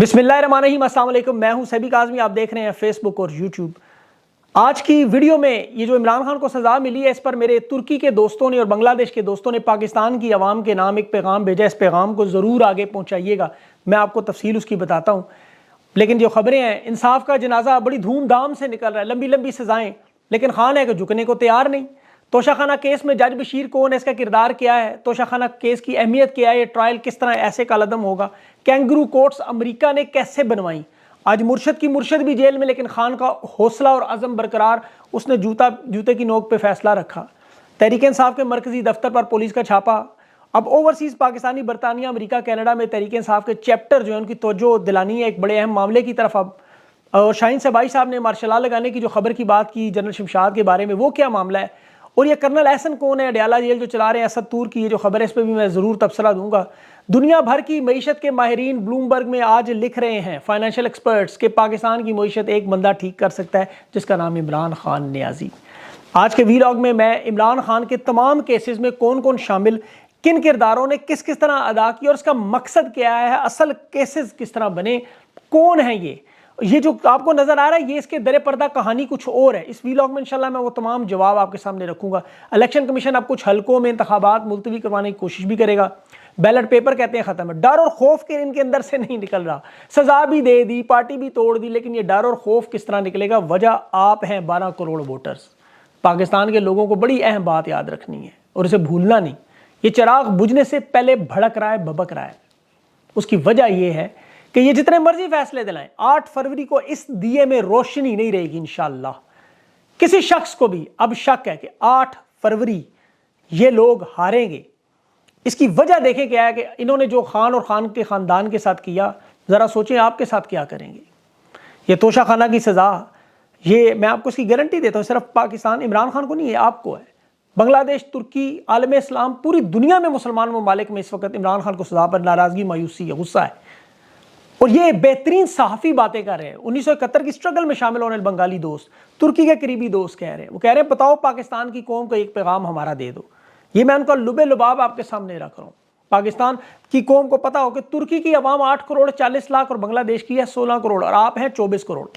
बिस्मिल्लाहिर्रहमानिर्रहीम, अस्सलाम वालेकुम। मैं हूं सैबिक आज़मी, आप देख रहे हैं फेसबुक और यूट्यूब। आज की वीडियो में ये जो इमरान खान को सज़ा मिली है, इस पर मेरे तुर्की के दोस्तों ने और बांग्लादेश के दोस्तों ने पाकिस्तान की आवाम के नाम एक पैगाम भेजा। इस पैगाम को ज़रूर आगे पहुँचाइएगा, मैं आपको तफसील उसकी बताता हूँ। लेकिन जो खबरें हैं, इंसाफ का जनाजा बड़ी धूमधाम से निकल रहा है, लंबी लंबी सज़ाएँ, लेकिन खान है कि झुकने को तैयार नहीं। तोशाखाना केस में जज बशीर कौन है, इसका किरदार क्या है, तोशाखाना केस की अहमियत क्या है, ये ट्रायल किस तरह ऐसे कालदम होगा, कैंगरू कोर्ट्स अमेरिका ने कैसे बनवाई। आज मुर्शद की मुर्शद भी जेल में, लेकिन खान का हौसला और अज़म बरकरार, उसने जूते की नोक पे फैसला रखा। तहरीक इंसाफ के मरकजी दफ्तर पर पुलिस का छापा। अब ओवरसीज़ पाकिस्तानी, बरतानिया, अमेरिका, कनाडा में तहरीक इंसाफ के चैप्टर जो है उनकी तवज्जो दिलानी है एक बड़े अहम मामले की तरफ। अब और शाहीन सबाई साहब ने मार्शल लॉ लगाने की जो खबर की बात की जनरल शमशाद के बारे में, वो क्या मामला है, और ये कर्नल एहसन कौन है, अडयाला जेल जो चला रहे हैं असद तूर की, ये जो खबर है इस पर भी मैं ज़रूर तबसरा दूंगा। दुनिया भर की मईशत के माहिरीन ब्लूमबर्ग में आज लिख रहे हैं, फाइनेंशियल एक्सपर्ट्स, के पाकिस्तान की मईशत एक बंदा ठीक कर सकता है, जिसका नाम इमरान खान नियाजी। आज के वीलॉग में मैं इमरान खान के तमाम केसेस में कौन कौन शामिल, किन किरदारों ने किस किस तरह अदा किया और इसका मकसद क्या है, असल केसेस किस तरह बने, कौन है ये जो आपको नजर आ रहा है, ये इसके दरे पर्दा कहानी कुछ और है। इस वीलॉग में इंशाल्लाह मैं वो तमाम जवाब आपके सामने रखूंगा। इलेक्शन कमीशन अब कुछ हलकों में इंतखाबात मुलतवी करवाने की कोशिश भी करेगा। बैलेट पेपर कहते हैं खत्म है, डर और खौफ के इनके अंदर से नहीं निकल रहा। सजा भी दे दी, पार्टी भी तोड़ दी, लेकिन ये डर और खौफ किस तरह निकलेगा? वजह आप हैं 12 करोड़ वोटर्स। पाकिस्तान के लोगों को बड़ी अहम बात याद रखनी है और इसे भूलना नहीं। ये चिराग बुझने से पहले भड़क रहा है, भबक रहा है। उसकी वजह यह है कि ये जितने मर्जी फैसले दिलाएं, 8 फरवरी को इस दिए में रोशनी नहीं रहेगी इंशाअल्लाह। किसी शख्स को भी अब शक है कि 8 फरवरी ये लोग हारेंगे, इसकी वजह देखें क्या है कि इन्होंने जो खान और खान के खानदान के साथ किया, जरा सोचें आपके साथ क्या करेंगे। ये तोशाखाना की सजा, ये मैं आपको इसकी गारंटी देता हूं, सिर्फ पाकिस्तान इमरान खान को नहीं है, आपको है। बांग्लादेश, तुर्की, आलम इस्लाम, पूरी दुनिया में मुसलमान ममालिक में इस वक्त इमरान खान को सजा पर नाराजगी, मायूसी है, गुस्सा है। और ये बेहतरीन सहाफ़ी बातें कर रहे हैं। 1971 की स्ट्रगल में शामिल होने वाले बंगाली दोस्त, तुर्की के करीबी दोस्त कह रहे हैं, वो कह रहे हैं बताओ पाकिस्तान की कौम को एक पैगाम हमारा दे दो। ये मैं उनका लुबे लुबाब आपके सामने रख रहा हूँ। पाकिस्तान की कौम को पता हो कि तुर्की की आवाम 8 करोड़ 40 लाख और बांग्लादेश की है 16 करोड़ और आप हैं 24 करोड़।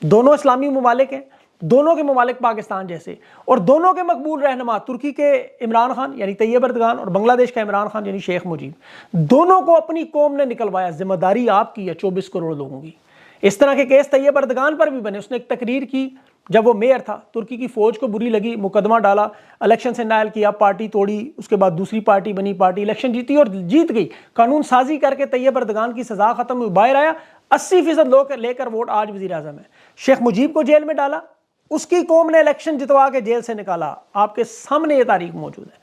दोनों इस्लामी ममालिक हैं, दोनों के ममालिक पाकिस्तान जैसे, और दोनों के मकबूल रहनुमा तुर्की के इमरान खान यानी तैयब एर्दोगान और बांग्लादेश का इमरान खान यानी शेख मुजीब, दोनों को अपनी कौम ने निकलवाया। जिम्मेदारी आपकी है 24 करोड़ लोगों की। इस तरह के केस तैयब एर्दोगान पर भी बने। उसने एक तकरीर की जब वो मेयर था, तुर्की की फौज को बुरी लगी, मुकदमा डाला, इलेक्शन से नायल किया, पार्टी तोड़ी, उसके बाद दूसरी पार्टी बनी, पार्टी इलेक्शन जीती और जीत गई। कानून साजी करके तैयब एर्दोगान की सजा खत्म हुई, बाहर आया, 80% लोग लेकर वोट आज वजीर आजम है। शेख मुजीब को जेल में डाला, उसकी कौम ने इलेक्शन जितवा के जेल से निकाला। आपके सामने ये तारीख मौजूद है।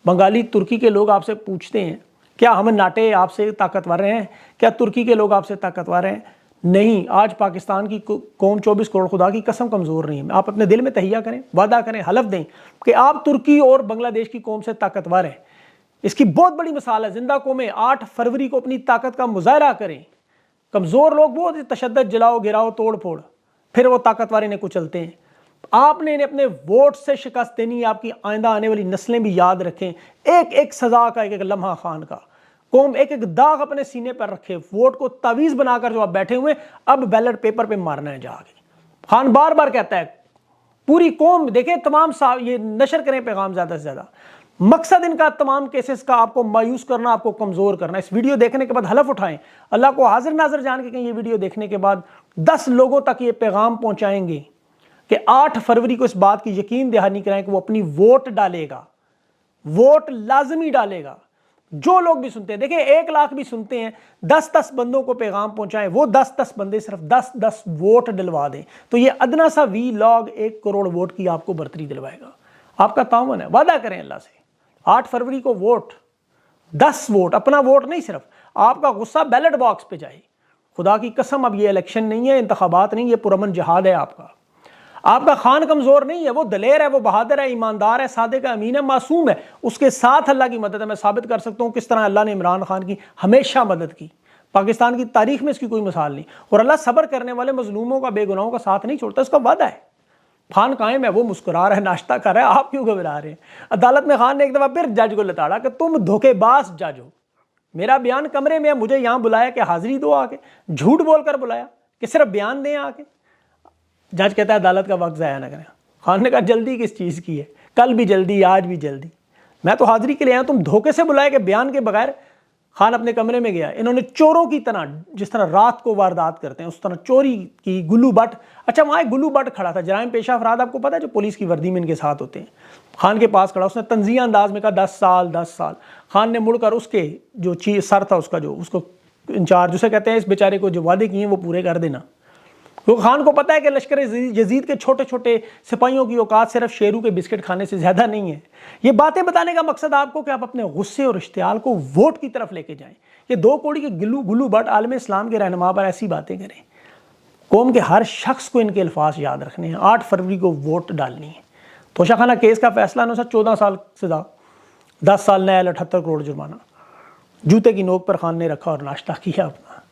बंगाली, तुर्की के लोग आपसे पूछते हैं क्या हम नाटे आपसे ताकतवर हैं, क्या तुर्की के लोग आपसे ताकतवर हैं? नहीं, आज पाकिस्तान की कौम 24 करोड़ खुदा की कसम कमज़ोर नहीं है। आप अपने दिल में तहिया करें, वादा करें, हलफ दें कि आप तुर्की और बांग्लादेश की कौम से ताकतवर हैं। इसकी बहुत बड़ी मिसाल है, जिंदा कौमें 8 फरवरी को अपनी ताकत का मुजाहरा करें। कमज़ोर लोग बहुत तशद्दुद, जलाओ, गिराओ, तोड़ फोड़, फिर वो ताकतवर इन्हें कुचलते हैं। आपने इन्हें अपने वोट से शिकस्त देनी है। आपकी आइंदा आने वाली नस्लें भी याद रखें, एक एक सजा का, एक एक लम्हा खान का। कौम एक एक दाग अपने सीने पर रखे। वोट को तावीज़ बनाकर जो आप बैठे हुए, अब बैलेट पेपर पे मारना है जाके। खान बार बार कहता है पूरी कौम देखें, तमाम ये नशर करें पैगाम ज़्यादा से ज़्यादा। मकसद इनका तमाम केसेस का आपको मायूस करना, आपको कमज़ोर करना। इस वीडियो देखने के बाद हलफ उठाएं, अल्लाह को हाजिर नाजिर जान के कहीं ये वीडियो देखने के बाद 10 लोगों तक ये पैगाम पहुंचाएंगे कि 8 फरवरी को इस बात की यकीन दहानी कराएं कि वो अपनी वोट डालेगा, वोट लाजमी डालेगा। जो लोग भी सुनते हैं, देखिए 1 लाख भी सुनते हैं, 10-10 बंदों को पैगाम पहुंचाएं, वो 10-10 बंदे सिर्फ 10-10 वोट दिलवा दें, तो ये अदना सा वीलॉग 1 करोड़ वोट की आपको बर्तरी दिलवाएगा। आपका ताउन है, वादा करें अल्लाह से। 8 फरवरी को वोट, 10 वोट, अपना वोट नहीं, सिर्फ आपका गुस्सा बैलेट बॉक्स पे जाए। खुदा की कसम, अब ये इलेक्शन नहीं है, इंतखाबात नहीं, ये पुरअमन जिहाद है आपका। आपका खान कमजोर नहीं है, वो दलेर है, वो बहादुर है, ईमानदार है, सादिक है, अमीन है, मासूम है। उसके साथ अल्लाह की मदद है। मैं साबित कर सकता हूं किस तरह अल्लाह ने इमरान खान की हमेशा मदद की। पाकिस्तान की तारीख में इसकी कोई मिसाल नहीं। और अल्लाह सब्र करने वाले मजलूमों का, बेगुनाहों का साथ नहीं छोड़ता, इसका वादा है। खान कायम है, वो मुस्कुरा रहा है, नाश्ता कर रहा है, आप क्यों घबरा रहे हैं? अदालत में खान ने एक दफा फिर जज को लताड़ा कि तुम धोखेबाज जज हो, मेरा बयान कमरे में, मुझे यहाँ बुलाया कि हाजिरी दो आके, झूठ बोलकर बुलाया कि सिर्फ बयान दें आके। जज कहता है अदालत का वक्त ज़ाया ना करें। खान ने कहा जल्दी किस चीज़ की है, कल भी जल्दी, आज भी जल्दी, मैं तो हाजिरी के लिए आया, तुम धोखे से बुलाए कि बयान के बगैर। खान अपने कमरे में गया, इन्होंने चोरों की तरह, जिस तरह रात को वारदात करते हैं उस तरह चोरी की। गुल्लू भट्ट, अच्छा वहाँ एक गुल्लू भट्ट खड़ा था, जराइम पेशा अफराद, आपको पता है जो पुलिस की वर्दी में इनके साथ होते हैं। खान के पास खड़ा, उसने तंजिया अंदाज में कहा 10 साल 10 साल। खान ने मुड़कर उसके जो चीज सर था उसका, जो उसको इंचार्ज, उसे कहते हैं इस बेचारे को जो वादे किए वो पूरे कर देना। क्योंकि खान को पता है कि लश्कर यजीद के छोटे छोटे सिपाहियों की औकात सिर्फ शेरू के बिस्किट खाने से ज़्यादा नहीं है। ये बातें बताने का मकसद आपको कि आप अपने गुस्से और इश्तियाल को वोट की तरफ लेके जाएं। ये 2 कौड़ी के गुल्लू भट्ट आलम इस्लाम के रहनुमा पर ऐसी बातें करें। कौम के हर शख्स को इनके अल्फाज याद रखने हैं। 8 फरवरी को वोट डालनी है। तोशाखाना केस का फैसला अनुसार 14 साल सजा, 10 साल न्याय, 78 करोड़ जुर्माना। जूते की नोक पर खान ने रखा और नाश्ता किया अपना,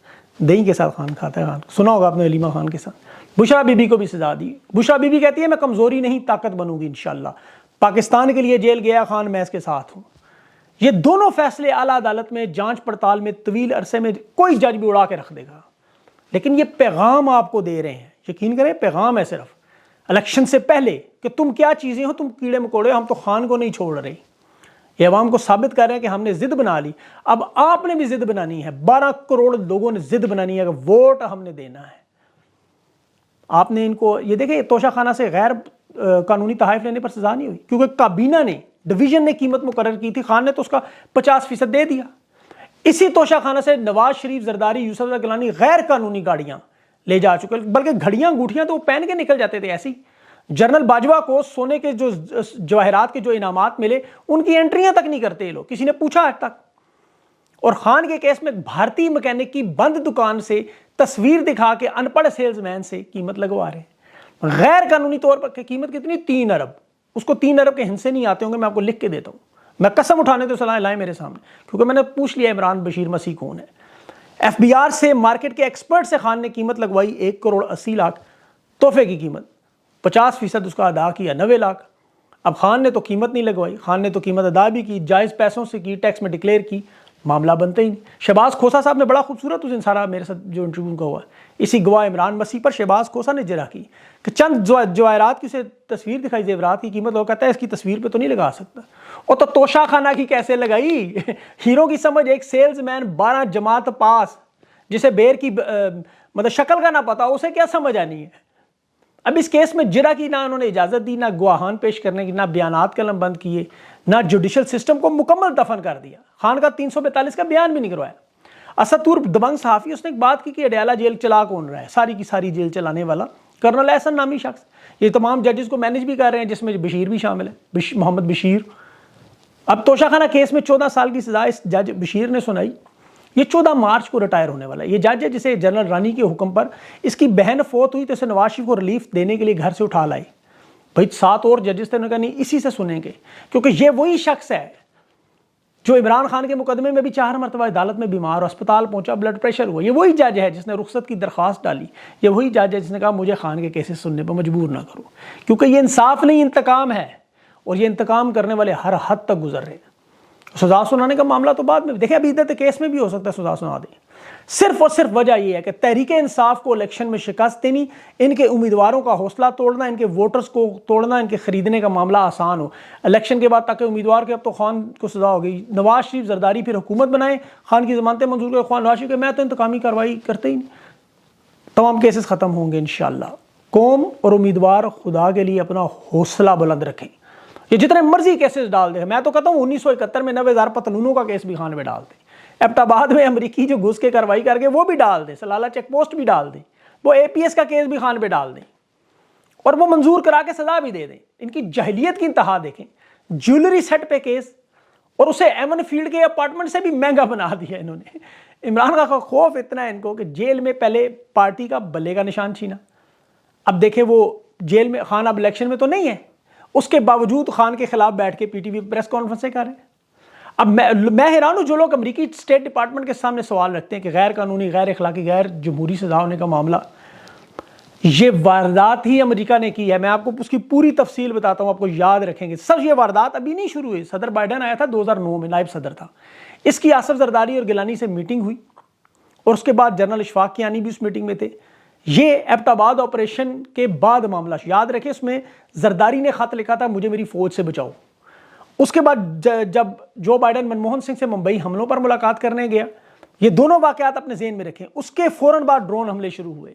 दही के साथ खान खाता है। खान सुना होगा आपने अलीमा खान के साथ। बुशरा बीबी को भी सजा दी। बुशरा बीबी कहती है मैं कमज़ोरी नहीं ताकत बनूंगी इंशाल्लाह। पाकिस्तान के लिए जेल गया खान, मैं इसके साथ हूँ। ये दोनों फैसले आला अदालत में जांच पड़ताल में तवील अरसे में कोई जज भी उड़ा के रख देगा। लेकिन ये पैगाम आपको दे रहे हैं, यकीन करें पैगाम है सिर्फ इलेक्शन से पहले कि तुम क्या चीज़ें हो, तुम कीड़े मकोड़े, हम तो खान को नहीं छोड़ रहे। ये अवाम को साबित कर रहे हैं कि हमने जिद बना ली, अब आपने भी जिद बनानी है। 12 करोड़ लोगों ने जिद बनानी है कि वोट हमने देना है। आपने इनको ये देखे, तोशाखाना से गैर कानूनी तहाइफ लेने पर सजा नहीं हुई क्योंकि काबीना ने, डिवीजन ने कीमत मुकर्रर की थी, खान ने तो उसका 50% दे दिया। इसी तोशाखाना से नवाज शरीफ, जरदारी, यूसुफ गिलानी गैर कानूनी गाड़ियां ले जा चुके, बल्कि घड़ियां अंगूठियां तो वो पहन के निकल जाते थे ऐसी। जनरल बाजवा को सोने के जो जवाहरात के जो इनामात मिले उनकी एंट्रियां तक नहीं करते ये लोग, किसी ने पूछा आज तक। और खान के केस में भारतीय मैकेनिक की बंद दुकान से तस्वीर दिखा के अनपढ़ सेल्समैन से कीमत लगवा रहे हैं गैर कानूनी तौर पर। कीमत कितनी? 3 अरब। उसको 3 अरब के हिस्से नहीं आते होंगे, मैं आपको लिख के देता हूं। मैं कसम उठाने तो सलाह लाए मेरे सामने, क्योंकि मैंने पूछ लिया इमरान बशीर मसीह कौन है। FBR से, मार्केट के एक्सपर्ट से खान ने कीमत लगवाई 1 करोड़ 80 लाख। तोहफे की कीमत 50% उसका अदा किया 90 लाख। अब खान ने तो कीमत नहीं लगवाई, खान ने तो कीमत अदा भी की, जायज़ पैसों से की, टैक्स में डिक्लेयर की, मामला बनता ही नहीं। शहबाज खोसा साहब ने बड़ा खूबसूरत उस दिन सारा मेरे साथ जो इंटरव्यू का हुआ, इसी गवाह इमरान मसीह पर शहबाज खोसा ने जरा की कि चंद जवाहरात की उसे तस्वीर दिखाई, जेवरात की कीमत, वो कहता है इसकी तस्वीर पे तो नहीं लगा सकता। और तो तोशाखाना की कैसे लगाई? हीरो की समझ एक सेल्समैन 12 जमात पास, जिसे बेर की मतलब शक्ल का ना पता, उसे क्या समझ आनी है? अब इस केस में जिरा की ना उन्होंने इजाजत दी, ना गवाहान पेश करने की, ना बयानात कलम बंद किए, ना जुडिशल सिस्टम को मुकम्मल दफन कर दिया। खान का 342 का बयान भी नहीं करवाया। असदुर दबंग सहाफ़ी, उसने एक बात की कि अडयाला जेल चला कौन रहा है? सारी की सारी जेल चलाने वाला कर्नल एहसन नामी शख्स। ये तमाम जजेस को मैनेज भी कर रहे हैं, जिसमें बशीर भी शामिल है, मोहम्मद बशीर। अब तोशाखाना केस में 14 साल की सजा इस जज बशीर ने सुनाई। ये 14 मार्च को रिटायर होने वाला है। ये जज है जिसे जनरल रानी के हुक्म पर इसकी बहन फोत हुई तो इसे नवाज शरीफ को रिलीफ देने के लिए घर से उठा लाई। भाई 7 और जजेस थे, उन्होंने कहा नहीं इसी से सुनेंगे, क्योंकि ये वही शख्स है जो इमरान खान के मुकदमे में भी 4 मरतबा अदालत में बीमार और अस्पताल पहुंचा, ब्लड प्रेशर हुआ। ये वही जज है जिसने रुख्सत की दरख्वास्त डाली। ये वही जज है जिसने कहा मुझे खान के केसेस सुनने पर मजबूर ना करो, क्योंकि ये इंसाफ नहीं इंतकाम है, और ये इंतकाम करने वाले हर हद तक गुजर रहे हैं। सजा सुनाने का मामला तो बाद में, देखिए अभी इधर केस में भी हो सकता है सजा सुना दें। सिर्फ और सिर्फ वजह यह है कि तहरीक इंसाफ को इलेक्शन में शिकस्त देनी, इनके उम्मीदवारों का हौसला तोड़ना, इनके वोटर्स को तोड़ना, इनके खरीदने का मामला आसान हो इलेक्शन के बाद, ताकि उम्मीदवार के अब तो खान को सजा हो गई, नवाज शरीफ जरदारी फिर हुकूमत बनाए, खान की जमानतें मंजूर कर, खान नवाज शरीफ मैं तो इंतकामी कार्रवाई करते ही नहीं, तमाम केसेस ख़त्म होंगे इंशाअल्लाह। कौम और उम्मीदवार खुदा के लिए अपना हौसला बुलंद रखें। ये जितने मर्जी केसेस डाल दे, मैं तो कहता हूँ 1971 में 90,000 पतलूनों का केस भी खान में डाल दे, एबटाबाद में अमरीकी जो घुस के कार्रवाई करके वो भी डाल दे, सलाला चेक पोस्ट भी डाल दे, वो APS का केस भी खान पे डाल दें और वो मंजूर करा के सजा भी दे दें। इनकी जहलियत की इंतहा देखें। ज्वेलरी सेट पे केस, और उसे एमन फील्ड के अपार्टमेंट से भी महंगा बना दिया इन्होंने। इमरान खान का खौफ इतना है इनको कि जेल में पहले पार्टी का बल्ले का निशान छीना, अब देखे वो जेल में, खान अब इलेक्शन में तो नहीं है, उसके बावजूद खान के खिलाफ बैठ के PTV प्रेस कॉन्फ्रेंसें कर रहे हैं। अब मैं हैरान हूँ जो लोग अमेरिकी स्टेट डिपार्टमेंट के सामने सवाल रखते हैं कि गैर कानूनी, गैर अखलाकी, गैर जमहूरी सजा होने का मामला, ये वारदात ही अमेरिका ने की है। मैं आपको उसकी पूरी तफसील बताता हूँ, आपको याद रखेंगे। सर ये वारदात अभी नहीं शुरू हुई, सदर बाइडन आया था 2009 में, नायब सदर था, इसकी आसफ जरदारी और गिलानी से मीटिंग हुई और उसके बाद जनरल इशफाक कियानी भी उस मीटिंग में थे। ये एबटाबाद ऑपरेशन के बाद मामला, याद रखें, उसमें जरदारी ने खत लिखा था मुझे मेरी फौज से बचाओ। उसके बाद जब जो बाइडन मनमोहन सिंह से मुंबई हमलों पर मुलाकात करने गया, ये दोनों वाकयात अपने जेहन में रखें। उसके फौरन बाद ड्रोन हमले शुरू हुए।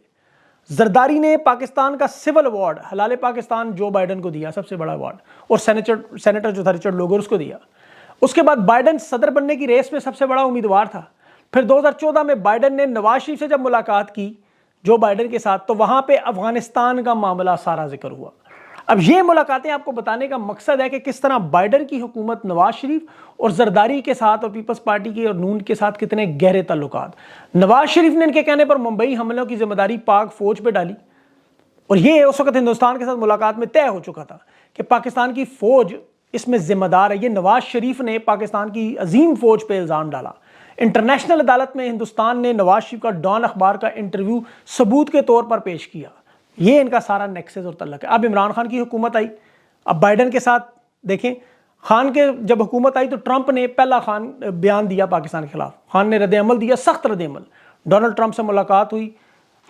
जरदारी ने पाकिस्तान का सिविल अवार्ड हलाले पाकिस्तान जो बाइडन को दिया, सबसे बड़ा अवार्ड, और सेनेटर जो था रिचर्ड लोगर उसको दिया। उसके बाद बाइडन सदर बनने की रेस में सबसे बड़ा उम्मीदवार था। फिर 2014 में बाइडन ने नवाज शरीफ से जब मुलाकात की जो बाइडन के साथ, तो वहां पे अफगानिस्तान का मामला सारा जिक्र हुआ। अब ये मुलाकातें आपको बताने का मकसद है कि किस तरह बाइडन की हुकूमत नवाज शरीफ और जरदारी के साथ और पीपल्स पार्टी के और नून के साथ कितने गहरे ताल्लुकात। नवाज शरीफ ने इनके कहने पर मुंबई हमलों की जिम्मेदारी पाक फौज पे डाली और ये उस वक्त हिंदुस्तान के साथ मुलाकात में तय हो चुका था कि पाकिस्तान की फौज इसमें जिम्मेदार है। ये नवाज शरीफ ने पाकिस्तान की अजीम फौज पे इल्ज़ाम डाला। इंटरनेशनल अदालत में हिंदुस्तान ने नवाज शरीफ का डॉन अखबार का इंटरव्यू सबूत के तौर पर पेश किया। ये इनका सारा नेक्सस और तल्लक है। अब इमरान खान की हुकूमत आई, अब बाइडन के साथ देखें, खान के जब हुकूमत आई तो ट्रंप ने पहला खान बयान दिया पाकिस्तान के खिलाफ। खान ने रद्द-ए-अमल दिया, सख्त रद्द-ए-अमल। डोनाल्ड ट्रंप से मुलाकात हुई।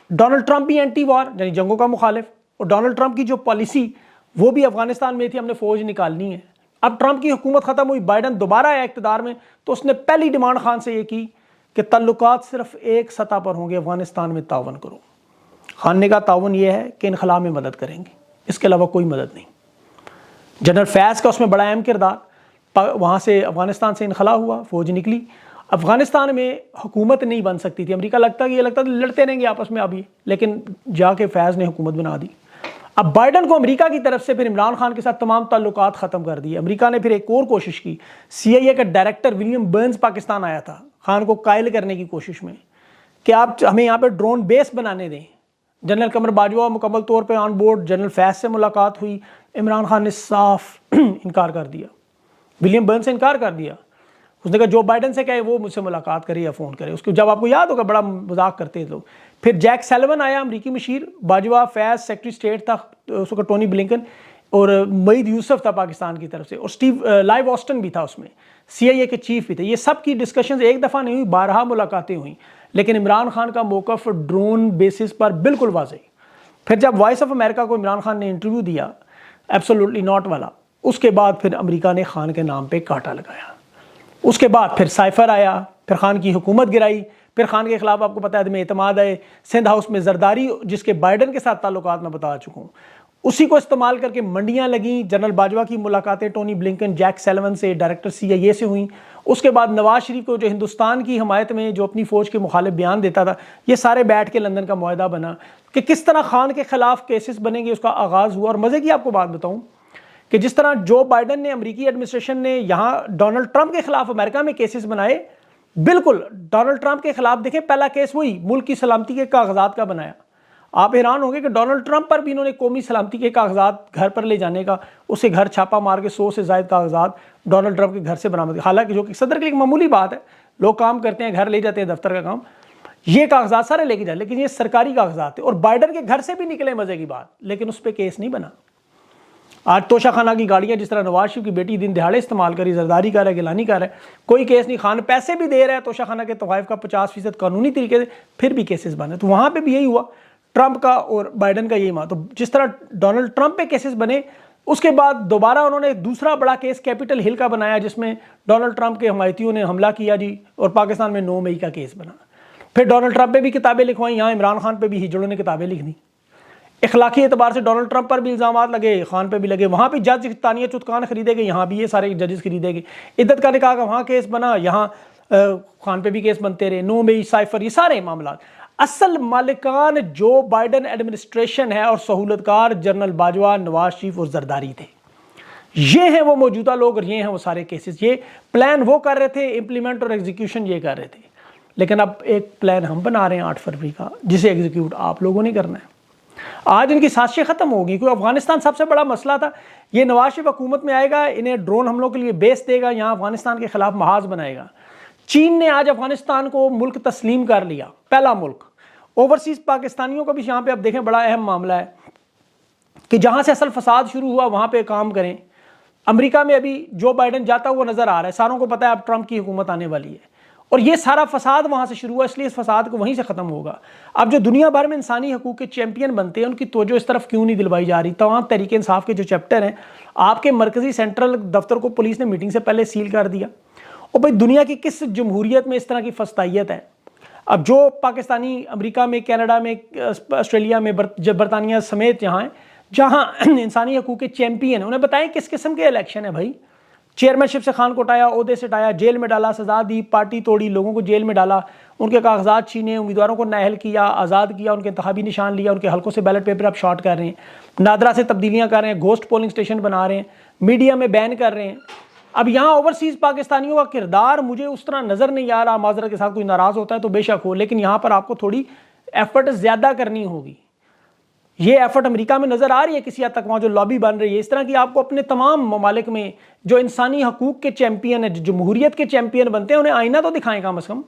डोनाल्ड ट्रंप भी एंटी वार यानी जंगों का मुखालिफ, और डोनाल्ड ट्रंप की जो पॉलिसी वो भी अफगानिस्तान में थी, हमने फौज निकालनी है। अब ट्रंप की हुकूमत खत्म हुई, बाइडन दोबारा आया इख्तिदार में, तो उसने पहली डिमांड खान से ये की कि तल्लुकात सिर्फ एक सतह पर होंगे, अफगानिस्तान में तावन करो। खान ने कहा तावन यह है कि इनखला में मदद करेंगे, इसके अलावा कोई मदद नहीं। जनरल फैज़ का उसमें बड़ा अहम किरदार, वहाँ से अफगानिस्तान से इनखला हुआ, फौज निकली। अफगानिस्तान में हुकूमत नहीं बन सकती थी, अमेरिका लगता था लड़ते रहेंगे आपस में अभी, लेकिन जाके फैज़ ने हुकूमत बना दी। अब बाइडन को अमेरिका की तरफ से फिर इमरान खान के साथ तमाम ताल्लुकात ख़त्म कर दिए। अमेरिका ने फिर एक और कोशिश की, CIA का डायरेक्टर विलियम बर्न्स पाकिस्तान आया था खान को कायल करने की कोशिश में कि आप हमें यहाँ पर ड्रोन बेस बनाने दें। जनरल कमर बाजवा मुकम्मल तौर पे ऑन बोर्ड। जनरल फैज़ से मुलाकात हुई, इमरान खान ने साफ इनकार कर दिया, विलियम बर्न्स से इनकार कर दिया। उसने कहा जो बाइडन से कहे वो मुझसे मुलाकात करे या फ़ोन करे। उसको जब आपको याद होगा बड़ा मजाक करते हैं लोग। फिर जैक सैलिवन आया, अमरीकी मशीर, बाजवा, फैज़ सेक्रेटरी स्टेट था उसका, टोनी ब्लिंकन, और मईद यूसुफ था पाकिस्तान की तरफ से, और स्टीव लाइव ऑस्टन भी था उसमें, CIA के चीफ भी थे। ये सब की डिस्कशन एक दफ़ा नहीं हुई, 12 मुलाकातें हुई, लेकिन इमरान खान का मौक़िफ़ ड्रोन बेसिस पर बिल्कुल वाज़ेह। फिर जब वॉइस ऑफ अमेरिका को इमरान खान ने इंटरव्यू दिया एब्सोल्युटली नॉट वाला, उसके बाद फिर अमेरिका ने खान के नाम पे कांटा लगाया। उसके बाद फिर साइफर आया, फिर खान की हुकूमत गिराई, फिर खान के खिलाफ आपको पता है अदम एतमाद आए, सिंध हाउस में जरदारी जिसके बाइडन के साथ ताल्लुकात मैं बता चुका हूँ, उसी को इस्तेमाल करके मंडियां लगी। जनरल बाजवा की मुलाकातें टोनी ब्लिंकन, जैक सैलिवन से, डायरेक्टर CIA से हुई। उसके बाद नवाज शरीफ को जो हिंदुस्तान की हमायत में जो अपनी फ़ौज के मुखालिफ बयान देता था, ये सारे बैठ के लंदन का मुआहदा बना कि किस तरह खान के खिलाफ केसेस बनेंगे, उसका आगाज़ हुआ। और मज़े की आपको बात बताऊँ कि जिस तरह जो बाइडन ने, अमरीकी एडमिनिस्ट्रेशन ने यहाँ डोनाल्ड ट्रंप के खिलाफ अमेरिका में केसेस बनाए, बिल्कुल डोनाल्ड ट्रंप के खिलाफ देखें पहला केस वही मुल्क की सलामती के कागजात का बनाया। आप हैरान होंगे कि डोनाल्ड ट्रंप पर भी इन्होंने कौमी सलामती के कागजात घर पर ले जाने का, उसे घर छापा मार के 100 से ज़ायद कागजात डोनाल्ड ट्रंप के घर से बरामद, हालांकि जो कि सदर के लिए एक मामूली बात है, लोग काम करते हैं घर ले जाते हैं दफ्तर का काम, ये कागजात सारे लेके जाए, लेकिन ये सरकारी कागजात है और बाइडन के घर से भी निकले, मजे की बात, लेकिन उस पर केस नहीं बना। आज तोशाखाना की गाड़ियां जिस तरह नवाज शरीफ की बेटी दिन दिहाड़े इस्तेमाल करी, जरदारी कर है, गिलानी कर है, कोई केस नहीं। खान पैसे भी दे रहा है तोशाखाना के तोहफ़ का 50% कानूनी तरीके से, फिर भी केसेस बने। तो वहाँ पे भी यही हुआ, ट्रंप का और बाइडन का यही हुआ। तो जिस तरह डोनाल्ड ट्रंप पे केसेस बने, उसके बाद दोबारा उन्होंने दूसरा बड़ा केस कैपिटल हिल का बनाया, जिसमें डोनाल्ड ट्रंप के हमायतियों ने हमला किया जी, और पाकिस्तान में 9 मई का केस बना। फिर डोनाल्ड ट्रंप पे भी किताबें लिखवाई, यहाँ इमरान खान पे भी हिजड़ों ने किताबें लिख दी। इखलाकी एतबार से डोनाल्ड ट्रंप पर भी इल्ज़ाम लगे, खान पे भी लगे। वहाँ भी जज तानिया चुतकान खरीदे गए, यहाँ भी ये सारे जजेस खरीदे गए। इद्दत का निकाह का वहाँ केस बना, यहाँ खान पे भी केस बनते रहे। 9 मई, साइफर, ये सारे मामला। असल मालिकान जो बाइडन एडमिनिस्ट्रेशन है और सहूलतकार जनरल बाजवा, नवाज शरीफ और जरदारी थे। ये हैं वो मौजूदा लोग और ये हैं वो सारे केसेस। ये प्लान वो कर रहे थे, इम्प्लीमेंट और एग्जीक्यूशन ये कर रहे थे। लेकिन अब एक प्लान हम बना रहे हैं 8 फरवरी का, जिसे एग्जीक्यूट आप लोगों ने करना है। आज इनकी साजिशें खत्म होगी, क्योंकि अफगानिस्तान सबसे बड़ा मसला था। ये नवाज शरीफ हुकूमत में आएगा, इन्हें ड्रोन हमलों के लिए बेस देगा, यहाँ अफगानिस्तान के खिलाफ महाज बनाएगा। चीन ने आज अफगानिस्तान को मुल्क तस्लीम कर लिया, पहला मुल्क। ओवरसीज पाकिस्तानियों का भी यहाँ पे अब देखें बड़ा अहम मामला है कि जहाँ से असल फसाद शुरू हुआ वहाँ पे काम करें। अमेरिका में अभी जो बाइडन जाता हुआ नजर आ रहा है, सारों को पता है अब ट्रंप की हुकूमत आने वाली है, और ये सारा फसाद वहां से शुरू हुआ, इसलिए इस फसाद को वहीं से खत्म होगा। अब जो दुनिया भर में इंसानी हकूक के चैंपियन बनते हैं, उनकी तवज्जो इस तरफ क्यों नहीं दिलवाई जा रही? तमाम तहरीक इंसाफ के जो चैप्टर हैं, आपके मरकजी सेंट्रल दफ्तर को पुलिस ने मीटिंग से पहले सील कर दिया। और भाई दुनिया की किस जमहूरियत में इस तरह की फस्तायत है? अब जो पाकिस्तानी अमेरिका में, कनाडा में, ऑस्ट्रेलिया में, बरतानिया समेत यहाँ जहाँ इंसानी हकूक के चैंपियन हैं, उन्हें बताएं किस किस्म के इलेक्शन है भाई। चेयरमैनशिप से खान को उठाया, ओहदे से हटाया, जेल में डाला, सजा दी, पार्टी तोड़ी, लोगों को जेल में डाला, उनके कागजात छीने, उम्मीदवारों को नाअहल किया, आज़ाद किया, उनके इंतखाबी निशान लिया, उनके हल्कों से बैलेट पेपर अब शॉर्ट कर रहे हैं, नादरा से तब्दीलियाँ कर रहे हैं, घोस्ट पोलिंग स्टेशन बना रहे हैं, मीडिया में बैन कर रहे हैं। अब यहाँ ओवरसीज़ पाकिस्तानियों का किरदार मुझे उस तरह नज़र नहीं आ रहा। माजरत के साथ कोई नाराज़ होता है तो बेशक हो, लेकिन यहाँ पर आपको थोड़ी एफर्ट ज़्यादा करनी होगी। ये एफर्ट अमेरिका में नज़र आ रही है किसी हद तक, वहाँ जो लॉबी बन रही है इस तरह की। आपको अपने तमाम ममालिक में जो इंसानी हकूक के चैंपियन है, जो जमहूरियत के चैंपियन बनते हैं, उन्हें आईना तो दिखाएं कम अज़ कम।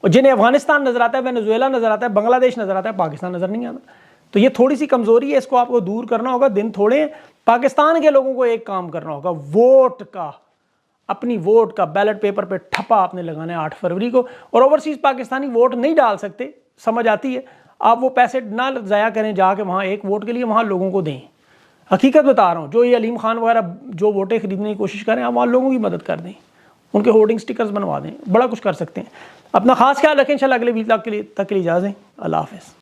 और जिन्हें अफगानिस्तान नज़र आता है, वेनेजुएला नज़र आता है, बांग्लादेश नज़र आता है, पाकिस्तान नज़र नहीं आता। तो ये थोड़ी सी कमज़ोरी है, इसको आपको दूर करना होगा। दिन थोड़े हैं, पाकिस्तान के लोगों को एक काम करना होगा, वोट का, अपनी वोट का बैलेट पेपर पे ठप्पा आपने लगाना है 8 फरवरी को। और ओवरसीज़ पाकिस्तानी वोट नहीं डाल सकते, समझ आती है, आप वो पैसे ना ज़ाया करें जाके वहाँ एक वोट के लिए, वहाँ लोगों को दें। हकीकत बता रहा हूँ, जो ये अलीम खान वगैरह जो वोटें खरीदने की कोशिश करें, आप वहाँ लोगों की मदद कर दें, उनके होर्डिंग स्टिकर्स बनवा दें, बड़ा कुछ कर सकते हैं। अपना खास ख्याल रखें। इंशाल्लाह अगले वीक तक के लिए इजाज़त दें। अल्लाह हाफ़िज़।